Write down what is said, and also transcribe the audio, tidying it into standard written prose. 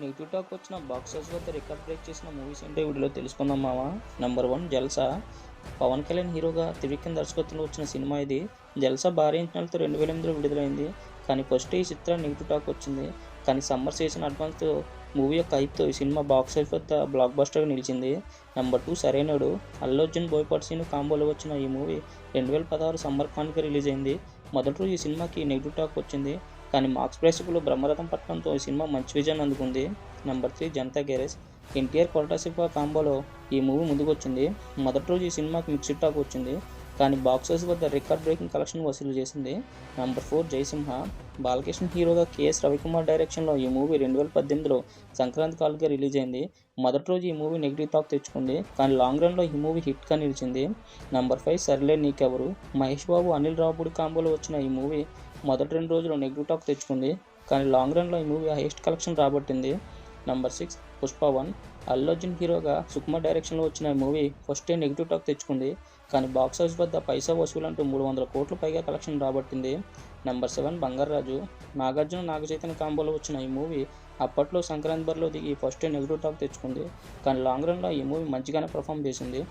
Negative talk వచ్చిన boxers వద్ద record break చేసిన మూవీస్ ఏంటో వీడియోలో తెలుసుకుందాం మామ. నెంబర్ 1 జల్సా. పవన్ కళ్యాణ్ హీరోగా త్రివిక్రమ్ దర్శకత్వంలో వచ్చిన సినిమా ఇది. జల్సా భారీ అంచనాలతో 2008లో విడుదలైంది. కానీ ఫస్ట్ ఈ చిత్రం నెగిటివ్ టాక్ వచ్చింది. కానీ సమ్మర్ సీజన్ అడ్వాన్స్తో మూవీ యొక్క హైప్తో ఈ సినిమా బాక్సాఫీస్ వద్ద బ్లాక్ బస్టర్గా నిలిచింది. నెంబర్ 2 సరైనడు. అల్లు అర్జున్ బోయపాటి సీను కాంబోలో వచ్చిన ఈ మూవీ 2016 సమ్మర్ కానుక రిలీజ్ అయింది. మొదటి రోజు ఈ సినిమాకి నెగిటివ్ టాక్ వచ్చింది. కానీ మార్క్స్ ప్రేక్షకులు బ్రహ్మరథం పట్టడంతో ఈ సినిమా మంచి విజయాన్ని అందుకుంది. Number 3 Janatha garage. ఎన్టీఆర్ కొరటా శివ కాంబోలో ఈ మూవీ ముందుకొచ్చింది. మొదటి రోజు ఈ సినిమాకి మిక్స్డ్ టాక్ వచ్చింది. కానీ బాక్సాఫీస్ వద్ద రికార్డ్ బ్రేకింగ్ కలెక్షన్ వసూలు చేసింది. నెంబర్ 4 జయసింహ. బాలకృష్ణ హీరోగా కేఎస్ రవికుమార్ డైరెక్షన్లో ఈ మూవీ 2018లో సంక్రాంతి కాలుగా రిలీజ్ అయింది. మొదటి రోజు ఈ మూవీ నెగిటివ్ టాక్ తెచ్చుకుంది. కానీ లాంగ్ రన్లో ఈ మూవీ హిట్గా నిలిచింది. నెంబర్ 5 సర్లే నీకెవరు. మహేష్ బాబు అనిల్ రావుపూడి కాంబోలో వచ్చిన ఈ మూవీ మొదటి 2 రోజులు నెగిటివ్ టాక్ తెచ్చుకుంది. కానీ లాంగ్ రన్లో ఈ మూవీ హైయెస్ట్ కలెక్షన్ రాబట్టింది. నెంబర్ 6 పుష్ప 1. అల్లు అర్జున్ హీరోగా సుకుమార్ డైరెక్షన్లో వచ్చిన ఈ movie first day negative talk తెచ్చుకుంది. కానీ బాక్సాఫీస్ వద్ద పైసా వసూలంటూ 300 కోట్ల పైగా కలెక్షన్ రాబట్టింది. నెంబర్ 7 బంగారాజు. నాగార్జున నాగచైతన్య కాంబోలో వచ్చిన ఈ మూవీ అప్పట్లో సంక్రాంతి బరిలో దిగి ఫస్ట్ డే నెగిటివ్ టాక్ తెచ్చుకుంది. కానీ లాంగ్ రన్లో ఈ మూవీ మంచిగానే పర్ఫామ్ చేసింది.